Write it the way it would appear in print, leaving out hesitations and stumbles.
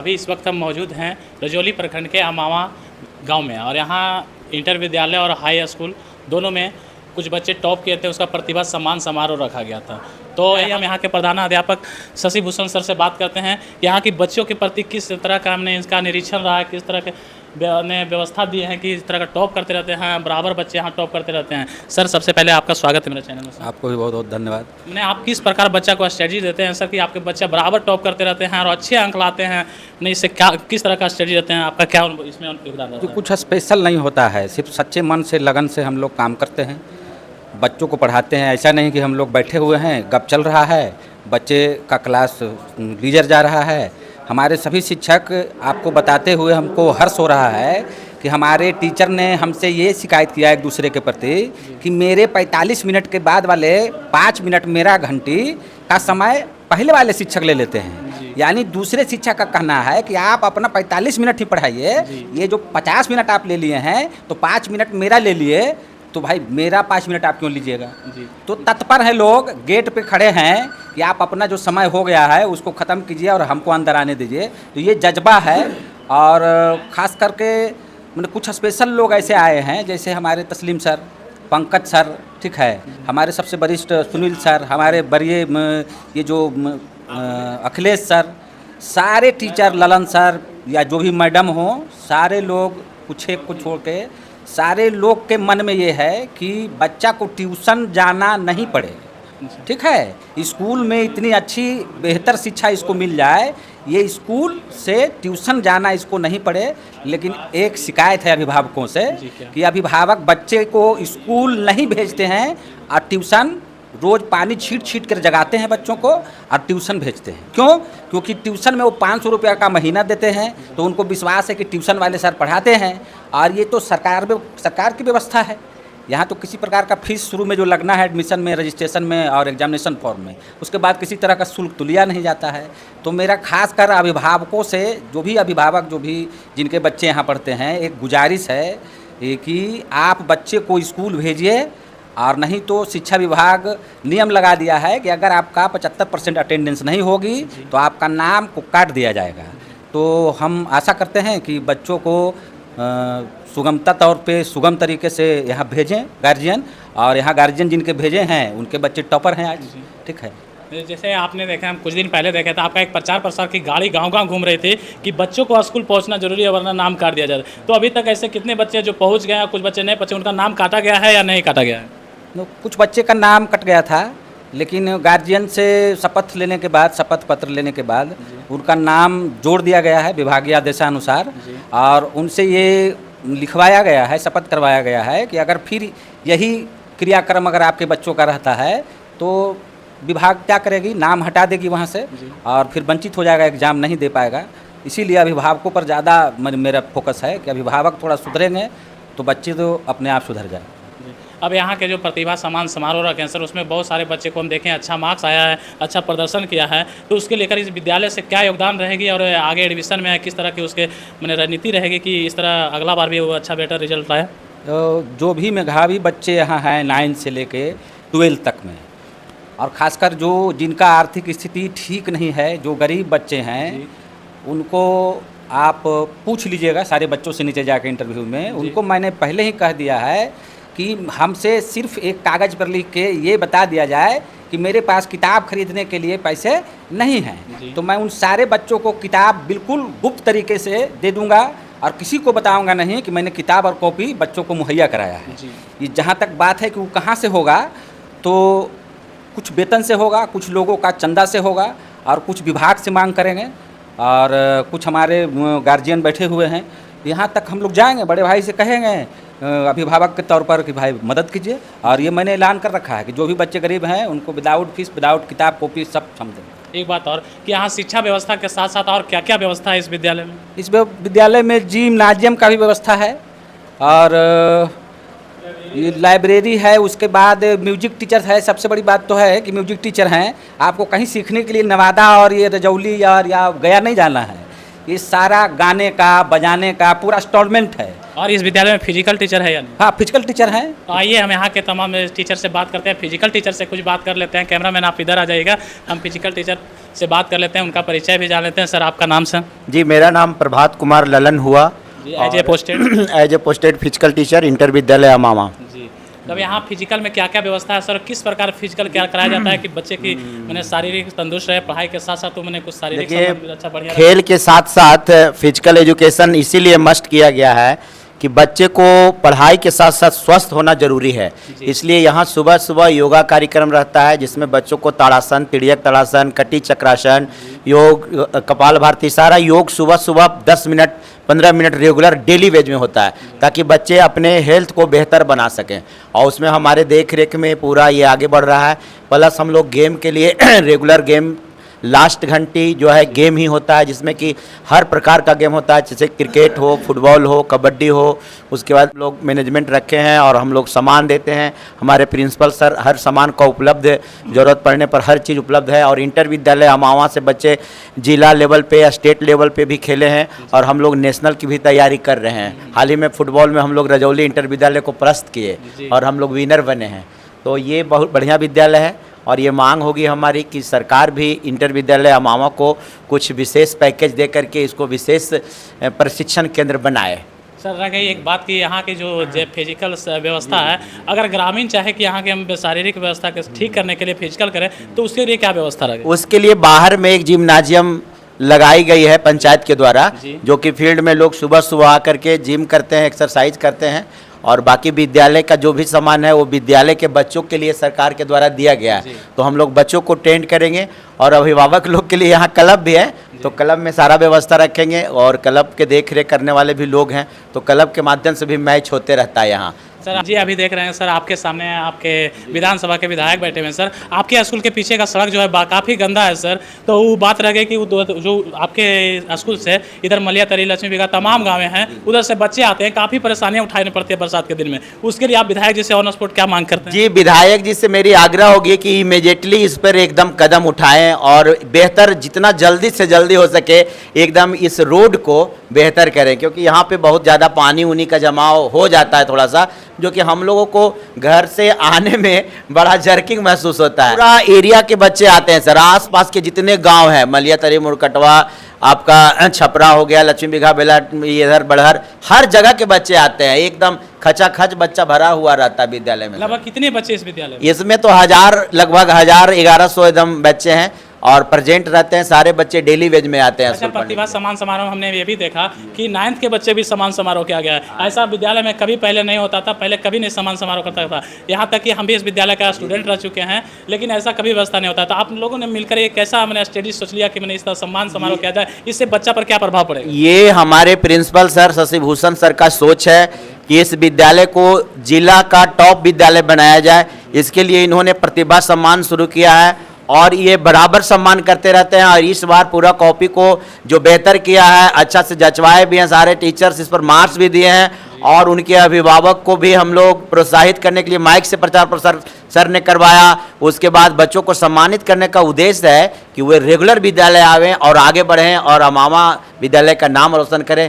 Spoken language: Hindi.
अभी इस वक्त हम मौजूद हैं रजौली प्रखंड के अमावा गांव में और यहाँ इंटर विद्यालय और हाई स्कूल दोनों में कुछ बच्चे टॉप किए थे, उसका प्रतिभा सम्मान समारोह रखा गया था। तो हम यहाँ के प्रधानाध्यापक शशि भूषण सर से बात करते हैं यहाँ की बच्चों के प्रति किस तरह का हमने इसका निरीक्षण रहा है, किस तरह के ने व्यवस्था दी है कि इस तरह का टॉप करते रहते हैं, बराबर बच्चे यहाँ टॉप करते रहते हैं। सर सबसे पहले आपका स्वागत है मेरे चैनल में। आपको भी बहुत बहुत धन्यवाद। मैंने आप किस प्रकार बच्चा को स्ट्रेटजी देते हैं सर कि आपके बच्चे बराबर टॉप करते रहते हैं और अच्छे अंक लाते हैं, नहीं इससे क्या किस तरह का स्ट्रेटजी देते हैं, आपका क्या इसमें योगदान रहता है? कुछ स्पेशल नहीं होता है, सिर्फ सच्चे मन से लगन से हम लोग काम करते हैं, बच्चों को पढ़ाते हैं। ऐसा नहीं कि हम लोग बैठे हुए हैं, गप चल रहा है, बच्चे का क्लास लीजर जा रहा है। हमारे सभी शिक्षक आपको बताते हुए हमको हर्ष हो रहा है कि हमारे टीचर ने हमसे ये शिकायत किया एक दूसरे के प्रति कि मेरे 45 मिनट के बाद वाले 5 मिनट मेरा घंटी का समय पहले वाले शिक्षक ले लेते हैं। यानी दूसरे शिक्षक का कहना है कि आप अपना 45 मिनट ही पढ़ाइए, ये जो 50 मिनट आप ले लिए हैं तो 5 मिनट मेरा ले लिए, तो भाई मेरा 5 मिनट आप क्यों लीजिएगा। तो तत्पर है लोग, गेट पे खड़े हैं कि आप अपना जो समय हो गया है उसको ख़त्म कीजिए और हमको अंदर आने दीजिए। तो ये जज्बा है। और ख़ास करके मतलब कुछ स्पेशल लोग ऐसे आए हैं जैसे हमारे तस्लीम सर, पंकज सर, ठीक है, हमारे सबसे वरिष्ठ सुनील सर, हमारे बड़े ये जो अखिलेश सर, सारे टीचर, ललन सर या जो भी मैडम हो, सारे लोग कुछ एक को छोड़ के सारे लोग के मन में ये है कि बच्चा को ट्यूशन जाना नहीं पड़े, ठीक है, स्कूल में इतनी अच्छी बेहतर शिक्षा इसको मिल जाए, ये स्कूल से ट्यूशन जाना इसको नहीं पड़े। लेकिन एक शिकायत है अभिभावकों से कि अभिभावक बच्चे को स्कूल नहीं भेजते हैं और ट्यूशन रोज़ पानी छीट छीट कर जगाते हैं बच्चों को और ट्यूशन भेजते हैं। क्यों? क्योंकि ट्यूशन में वो 500 रुपया का महीना देते हैं, तो उनको विश्वास है कि ट्यूशन वाले सर पढ़ाते हैं। और ये तो सरकार की व्यवस्था है। यहाँ तो किसी प्रकार का फीस शुरू में जो लगना है एडमिशन में, रजिस्ट्रेशन में और एग्जामिनेशन फॉर्म में, उसके बाद किसी तरह का शुल्क तो लिया नहीं जाता है। तो मेरा खास कर अभिभावकों से, जो भी अभिभावक जो भी जिनके बच्चे यहाँ पढ़ते हैं, एक गुजारिश है कि आप बच्चे को स्कूल भेजिए, और नहीं तो शिक्षा विभाग नियम लगा दिया है कि अगर आपका 75% अटेंडेंस नहीं होगी तो आपका नाम को काट दिया जाएगा। तो हम आशा करते हैं कि बच्चों को सुगमता तौर पे सुगम तरीके से यहाँ भेजें गार्जियन, और यहाँ गार्जियन जिनके भेजे हैं उनके बच्चे टॉपर हैं आज, ठीक है। जैसे आपने देखा, हम कुछ दिन पहले देखे था, आपका एक प्रचार प्रसार की गाड़ी गांव-गांव घूम रही थी कि बच्चों को स्कूल पहुंचना जरूरी है वरना नाम काट दिया जाए। तो अभी तक ऐसे कितने बच्चे जो पहुंच गए हैं, कुछ बच्चे नहीं पहुंचे, उनका नाम काटा गया है या नहीं काटा गया है? कुछ बच्चे का नाम कट गया था, लेकिन गार्जियन से शपथ लेने के बाद, शपथ पत्र लेने के बाद उनका नाम जोड़ दिया गया है विभागीय आदेशानुसार, और उनसे ये लिखवाया गया है, शपथ करवाया गया है कि अगर फिर यही क्रियाक्रम अगर आपके बच्चों का रहता है तो विभाग क्या करेगी, नाम हटा देगी वहाँ से और फिर वंचित हो जाएगा, एग्ज़ाम नहीं दे पाएगा। इसीलिए अभिभावकों पर ज़्यादा मेरा फोकस है कि अभिभावक थोड़ा सुधरेंगे तो बच्चे तो अपने आप सुधर जाए। अब यहाँ के जो प्रतिभा सम्मान समारोह रखे हैं सर, उसमें बहुत सारे बच्चे को हम देखें अच्छा मार्क्स आया है, अच्छा प्रदर्शन किया है, तो उसके लेकर इस विद्यालय से क्या योगदान रहेगी और आगे एडमिशन में किस तरह की उसके मैंने रणनीति रहेगी कि इस तरह अगला बार भी वो अच्छा बेटर रिजल्ट लाए? तो जो भी मेधावी बच्चे यहाँ हैं 9 से लेके 12 तक में, और ख़ासकर जो जिनका आर्थिक स्थिति ठीक नहीं है, जो गरीब बच्चे हैं, उनको आप पूछ लीजिएगा सारे बच्चों से नीचे जाकर इंटरव्यू में। उनको मैंने पहले ही कह दिया है कि हमसे सिर्फ एक कागज़ पर लिख के ये बता दिया जाए कि मेरे पास किताब खरीदने के लिए पैसे नहीं हैं, तो मैं उन सारे बच्चों को किताब बिल्कुल गुप्त तरीके से दे दूंगा और किसी को बताऊंगा नहीं कि मैंने किताब और कॉपी बच्चों को मुहैया कराया है। ये जहाँ तक बात है कि वो कहाँ से होगा, तो कुछ वेतन से होगा, कुछ लोगों का चंदा से होगा और कुछ विभाग से मांग करेंगे, और कुछ हमारे गार्जियन बैठे हुए हैं। यहाँ तक हम लोग जाएंगे, बड़े भाई से कहेंगे अभिभावक के तौर पर कि भाई मदद कीजिए, और ये मैंने ऐलान कर रखा है कि जो भी बच्चे गरीब हैं उनको विदाउट फीस, विदाउट किताब कॉपी सब समझेंगे। एक बात और कि यहाँ शिक्षा व्यवस्था के साथ साथ और क्या क्या व्यवस्था है इस विद्यालय में? इस विद्यालय में जिम्नाजियम का भी व्यवस्था है, और ये लाइब्रेरी है, उसके बाद म्यूजिक टीचर है। सबसे बड़ी बात तो है कि म्यूजिक टीचर हैं, आपको कहीं सीखने के लिए नवादा और ये रजौली या गया नहीं जाना है, ये सारा गाने का बजाने का पूरा इंस्टॉलमेंट है। और इस विद्यालय में फिजिकल टीचर है या नहीं? हाँ, फिजिकल टीचर हैं। तो आइए हम यहाँ के तमाम टीचर से बात करते हैं, फिजिकल टीचर से कुछ बात कर लेते हैं। कैमरामैन आप इधर आ जाइएगा, हम फिजिकल टीचर से बात कर लेते हैं, उनका परिचय भी जान लेते हैं। सर, आपका नाम सर? जी, मेरा नाम प्रभात कुमार ललन हुआ। जी, as a posted as a posted physical teacher, inter विद्यालय अमामा। जी। तब यहाँ फिजिकल में क्या क्या व्यवस्था है सर? किस प्रकार फिजिकल क्या कराया जाता है कि बच्चे की मैंने शारीरिक तंदुरुस्त रहे, पढ़ाई के साथ साथ तो मैंने कुछ शारीरिक देखिए, संबंध भी अच्छा बढ़िया खेल के साथ साथ फिजिकल एजुकेशन इसीलिए मस्ट किया गया है कि बच्चे को पढ़ाई के साथ साथ स्वस्थ होना जरूरी है। इसलिए यहाँ सुबह सुबह योगा कार्यक्रम रहता है, जिसमें बच्चों को ताड़ासन, तिड़ियक ताड़ासन, कटी चक्रासन, योग, कपाल भारती, सारा योग सुबह सुबह 10 minute 15 minute regular daily veg में होता है, ताकि बच्चे अपने हेल्थ को बेहतर बना सकें। और उसमें हमारे देख रेख में पूरा ये आगे बढ़ रहा है। प्लस हम लोग गेम के लिए रेगुलर गेम, लास्ट घंटी जो है गेम ही होता है, जिसमें कि हर प्रकार का गेम होता है, जैसे क्रिकेट हो, फुटबॉल हो, कबड्डी हो। उसके बाद लोग मैनेजमेंट रखे हैं और हम लोग सामान देते हैं। हमारे प्रिंसिपल सर हर सामान का उपलब्ध, ज़रूरत पड़ने पर हर चीज़ उपलब्ध है। और इंटर विद्यालय अमावा से बच्चे जिला लेवल पे या स्टेट लेवल पे भी खेले हैं और हम लोग नेशनल की भी तैयारी कर रहे हैं। हाल ही में फुटबॉल में हम लोग रजौली इंटर विद्यालय को परास्त किए और हम लोग विनर बने हैं। तो ये बहुत बढ़िया विद्यालय है और ये मांग होगी हमारी कि सरकार भी इंटर विद्यालय अमावा को कुछ विशेष पैकेज दे करके इसको विशेष प्रशिक्षण केंद्र बनाए। सर, रह गई एक बात कि यहाँ की जो फिजिकल व्यवस्था है, अगर ग्रामीण चाहे कि यहाँ के हम शारीरिक व्यवस्था के ठीक करने के लिए फिजिकल करें तो उसके लिए क्या व्यवस्था रहेगी? उसके लिए बाहर में एक जिम्नाजियम लगाई गई है पंचायत के द्वारा, जो कि फील्ड में लोग सुबह सुबह आकर के जिम करते हैं, एक्सरसाइज करते हैं। और बाकी विद्यालय का जो भी सामान है वो विद्यालय के बच्चों के लिए सरकार के द्वारा दिया गया है। तो हम लोग बच्चों को ट्रेंड करेंगे और अभिभावक लोग के लिए यहाँ क्लब भी है, तो क्लब में सारा व्यवस्था रखेंगे और क्लब के देख रेख करने वाले भी लोग हैं, तो क्लब के माध्यम से भी मैच होते रहता है यहाँ। सर जी, अभी देख रहे हैं सर आपके सामने आपके विधानसभा के विधायक बैठे हुए हैं। सर, आपके स्कूल के पीछे का सड़क जो है काफ़ी गंदा है सर। तो वो बात रह गई कि जो आपके स्कूल से इधर मलिया तरी, लक्ष्मी बिगा तमाम गाँवें हैं, उधर से बच्चे आते हैं, काफ़ी परेशानियाँ उठानी पड़ती है बरसात के दिन में। उसके लिए आप विधायक जी से ऑन स्पॉट क्या मांग करते हैं? जी, विधायक जी से मेरी आग्रह होगी कि इमीडिएटली इस पर एकदम कदम उठाएं और बेहतर जितना जल्दी से जल्दी हो सके एकदम इस रोड को बेहतर करें, क्योंकि यहाँ पे बहुत ज़्यादा पानी उनी का जमाव हो जाता है थोड़ा सा, जो कि हम लोगों को घर से आने में बड़ा जर्किंग महसूस होता है। पूरा एरिया के बच्चे आते हैं सर, आसपास के जितने गांव हैं, मलिया तरी, मुरकटवा, आपका छपरा हो गया, लक्ष्मी बिघा, बेला, इधर बड़हर, हर जगह के बच्चे आते हैं। एकदम खचाखच बच्चा भरा हुआ रहता है विद्यालय में। लगभग कितने बच्चे इस विद्यालय में? इसमें तो लगभग 1100 एकदम बच्चे हैं और प्रेजेंट रहते हैं। सारे बच्चे डेली वेज में आते हैं। अच्छा, प्रतिभा सम्मान समारोह हमने ये भी देखा कि 9th के बच्चे भी सम्मान समारोह किया गया है। ऐसा विद्यालय में कभी पहले नहीं होता था, पहले कभी नहीं सम्मान समारोह करता था। यहाँ तक कि हम भी इस विद्यालय का स्टूडेंट रह चुके हैं, लेकिन ऐसा कभी व्यवस्था नहीं होता था। आप लोगों ने मिलकर एक ऐसा मैंने स्टडी सोच लिया कि मैंने इस तरह सम्मान समारोह किया जाए, इससे बच्चा पर क्या प्रभाव पड़ेगा? ये हमारे प्रिंसिपल सर शशिभूषण सर का सोच है कि इस विद्यालय को जिला का टॉप विद्यालय बनाया जाए। इसके लिए इन्होंने प्रतिभा सम्मान शुरू किया है और ये बराबर सम्मान करते रहते हैं। और इस बार पूरा कॉपी को जो बेहतर किया है, अच्छा से जचवाए भी हैं सारे टीचर्स, इस पर मार्क्स भी दिए हैं। और उनके अभिभावक को भी हम लोग प्रोत्साहित करने के लिए माइक से प्रचार प्रसार सर ने करवाया। उसके बाद बच्चों को सम्मानित करने का उद्देश्य है कि वे रेगुलर विद्यालय आवें और आगे बढ़ें और अमावा विद्यालय का नाम रोशन करें।